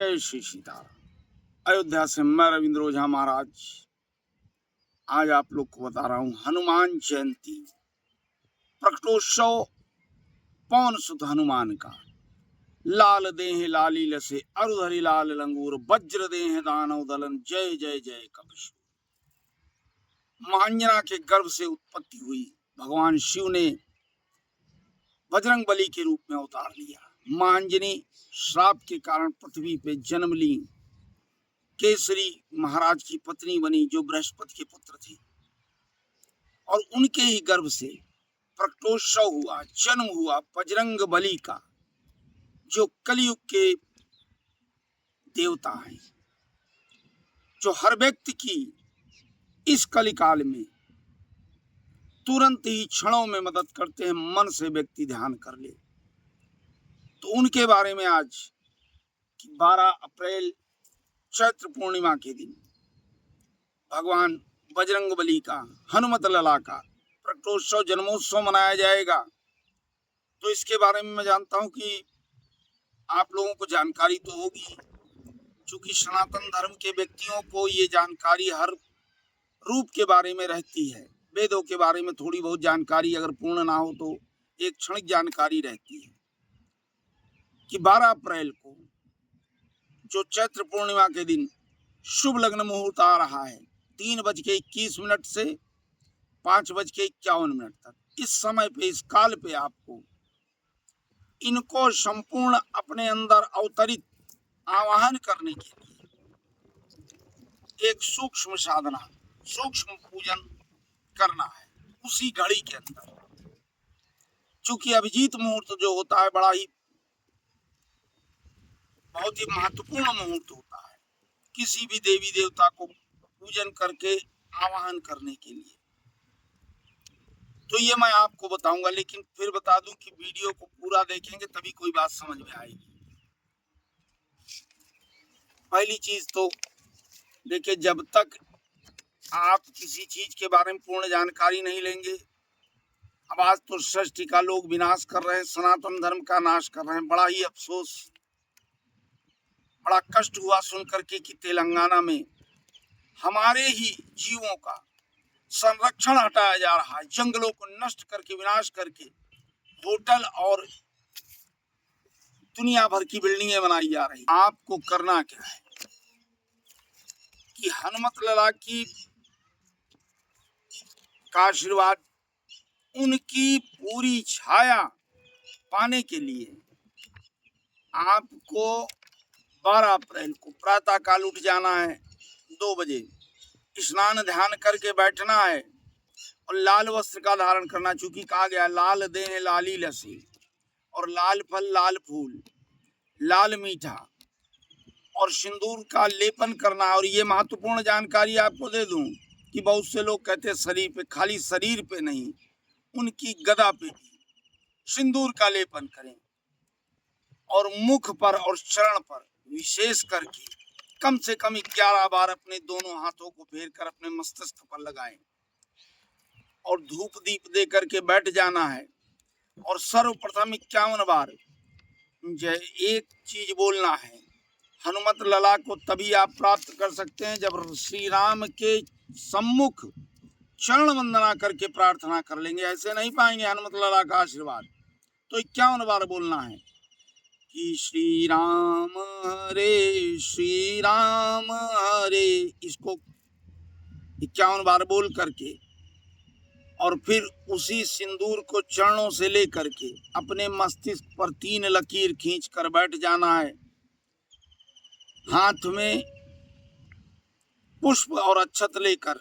जय श्री सीताराम। अयोध्या से मैं रविंद्र ओझा महाराज आज आप लोग को बता रहा हूँ हनुमान जयंती प्रकटोत्सव पवन सुत हनुमान का। लाल देह लाली लसे अरुधरि लाल लंगूर वज्र देह दानव दलन जय जय जय कपि। महांजना के गर्भ से उत्पत्ति हुई भगवान शिव ने बजरंग बली के रूप में अवतार लिया। महांजनी श्राप के कारण पृथ्वी पे जन्म ली। केसरी महाराज की पत्नी बनी जो बृहस्पति के पुत्र थे और उनके ही गर्भ से प्रकटोत्सव हुआ, जन्म हुआ बजरंग बली का, जो कलयुग के देवता हैं, जो हर व्यक्ति की इस कलिकाल में तुरंत ही क्षणों में मदद करते हैं, मन से व्यक्ति ध्यान कर ले। तो उनके बारे में आज 12 अप्रैल चैत्र पूर्णिमा के दिन भगवान बजरंगबली का, हनुमत लला का प्रकटोत्सव जन्मोत्सव मनाया जाएगा। तो इसके बारे में मैं जानता हूं कि आप लोगों को जानकारी तो होगी, क्योंकि सनातन धर्म के व्यक्तियों को ये जानकारी हर रूप के बारे में रहती है। वेदों के बारे में थोड़ी बहुत जानकारी अगर पूर्ण ना हो तो एक क्षणिक जानकारी रहती है कि 12 अप्रैल को जो चैत्र पूर्णिमा के दिन शुभ लग्न मुहूर्त आ रहा है 3:21 से 5:51 तक, इस समय पे, इस काल पे आपको इनको संपूर्ण अपने अंदर अवतरित आवाहन करने के लिए एक सूक्ष्म साधना, सूक्ष्म पूजन करना है उसी घड़ी के अंदर। चूंकि अभिजीत मुहूर्त जो होता है बहुत ही महत्वपूर्ण मुहूर्त होता है किसी भी देवी देवता को पूजन करके आवाहन करने के लिए। तो ये मैं आपको बताऊंगा, लेकिन फिर बता दूं कि वीडियो को पूरा देखेंगे तभी कोई बात समझ में आएगी। पहली चीज तो देखिए, जब तक आप किसी चीज के बारे में पूर्ण जानकारी नहीं लेंगे, अब आज तो सृष्टि का लोग विनाश कर रहे हैं, सनातन धर्म का नाश कर रहे हैं। बड़ा ही अफसोस, बड़ा कष्ट हुआ सुन करके कि तेलंगाना में हमारे ही जीवों का संरक्षण हटाया जा रहा है, जंगलों को नष्ट करके, विनाश करके होटल और दुनिया भर की बिल्डिंगें बनाई जा रही। आपको करना क्या है कि हनुमत लला की का आशीर्वाद, उनकी पूरी छाया पाने के लिए आपको 12 अप्रैल को प्रातः काल उठ जाना है 2 बजे, स्नान ध्यान करके बैठना है और लाल वस्त्र का धारण करना। चूंकि कहा गया लाल देह लाली लसी, और लाल फल लाल फूल लाल मीठा और सिंदूर का लेपन करना। और ये महत्वपूर्ण जानकारी आपको दे दूं कि बहुत से लोग कहते हैं शरीर पे, खाली शरीर पे नहीं, उनकी गदा पे भी सिंदूर का लेपन करें और मुख पर और चरण पर विशेष करके कम से कम 11 बार अपने दोनों हाथों को फेर कर अपने मस्तिष्क पर लगाएं और धूप दीप दे करके बैठ जाना है। और सर्वप्रथम 51 बार एक चीज बोलना है, हनुमत लला को तभी आप प्राप्त कर सकते हैं जब श्री राम के सम्मुख चरण वंदना करके प्रार्थना कर लेंगे, ऐसे नहीं पाएंगे हनुमत लला का आशीर्वाद। तो 51 बार बोलना है कि श्री राम हरे, इसको 51 बार बोल करके और फिर उसी सिंदूर को चरणों से लेकर के अपने मस्तिष्क पर 3 लकीर खींच कर बैठ जाना है। हाथ में पुष्प और अक्षत लेकर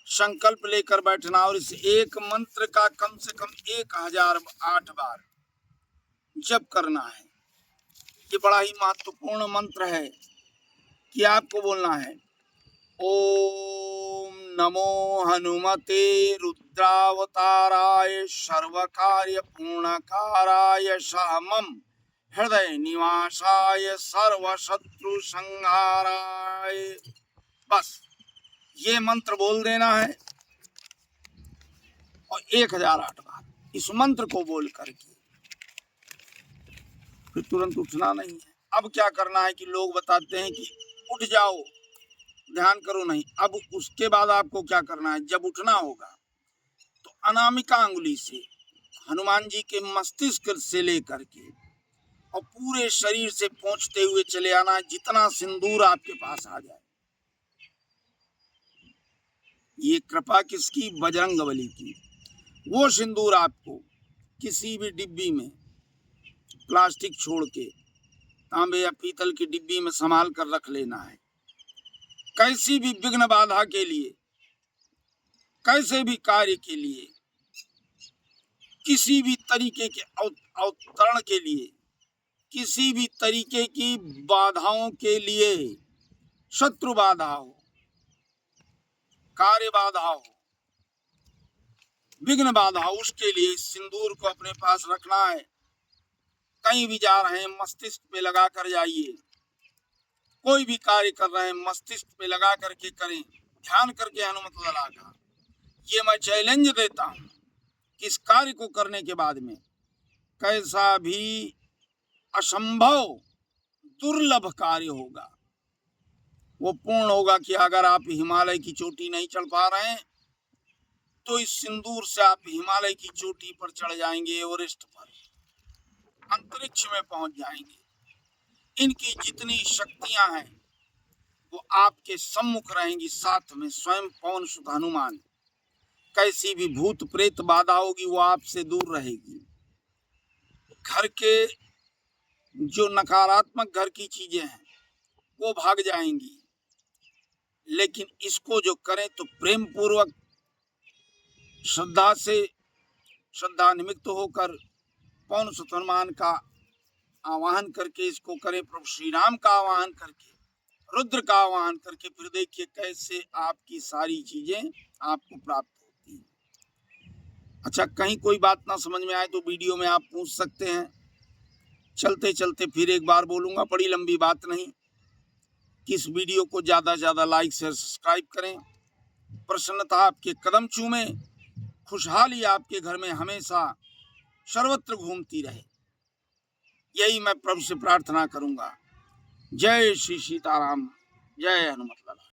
संकल्प लेकर बैठना और इस एक मंत्र का कम से कम 1008 बार जप करना है। ये बड़ा ही महत्वपूर्ण मंत्र है कि आपको बोलना है ओम नमो हनुमते रुद्रावताराय सर्वकार्य पूर्णकाराय सहमम हृदय निवासाय सर्वशत्रु संहाराय। बस ये मंत्र बोल देना है और 1008 बार इस मंत्र को बोल करके फिर तुरंत उठना नहीं है। अब क्या करना है कि लोग बताते हैं कि उठ जाओ, ध्यान करो, नहीं। अब उसके बाद आपको क्या करना है, जब उठना होगा तो अनामिका अंगुली से हनुमान जी के मस्तिष्क से लेकर के और पूरे शरीर से पहुंचते हुए चले आना है, जितना सिंदूर आपके पास आ जाए। ये कृपा किसकी, बजरंगबली की। वो सिंदूर आपको किसी भी डिब्बी में, प्लास्टिक छोड़ के तांबे या पीतल की डिब्बी में संभाल कर रख लेना है। कैसी भी विघ्न बाधा के लिए, कैसे भी कार्य के लिए, किसी भी तरीके के अवतरण के लिए, किसी भी तरीके की बाधाओं के लिए, शत्रु बाधा हो, कार्य बाधा हो, विघ्न बाधा हो, उसके लिए इस सिंदूर को अपने पास रखना है। कहीं भी जा रहे हैं मस्तिष्क पे लगा कर जाइए, कोई भी कार्य कर रहे हैं मस्तिष्क पे लगा करके करें, ध्यान करके हनुमत लाला का। ये मैं चैलेंज देता हूं कि इस कार्य को करने के बाद में कैसा भी असंभव दुर्लभ कार्य होगा, वो पूर्ण होगा। कि अगर आप हिमालय की चोटी नहीं चढ़ पा रहे हैं तो इस सिंदूर से आप हिमालय की चोटी पर चढ़ जाएंगे, एवरेस्ट पर, अंतरिक्ष में पहुंच जाएंगे। इनकी जितनी शक्तियां हैं वो आपके सम्मुख रहेंगी, साथ में स्वयं पवन सुत हनुमान। कैसी भी भूत प्रेत बाधा होगी वो आपसे दूर रहेगी। घर के जो नकारात्मक घर की चीजें हैं वो भाग जाएंगी। लेकिन इसको जो करें तो प्रेम पूर्वक, श्रद्धा से, श्रद्धा निमित्त होकर पवन सुत हनुमान का आवाहन करके इसको करें, प्रभु श्री राम का आवाहन करके, रुद्र का आवाहन करके, फिर देखिए कैसे आपकी सारी चीजें आपको प्राप्त होती हैं। अच्छा, कहीं कोई बात ना समझ में आए तो वीडियो में आप पूछ सकते हैं। चलते चलते फिर एक बार बोलूंगा, बड़ी लंबी बात नहीं, कि इस वीडियो को ज्यादा से ज्यादा लाइक शेयर सब्सक्राइब करें। प्रसन्नता आपके कदम चूमे, खुशहाली आपके घर में हमेशा सर्वत्र घूमती रहे, यही मैं प्रभु से प्रार्थना करूंगा। जय श्री सीताराम, जय हनुमत लाला।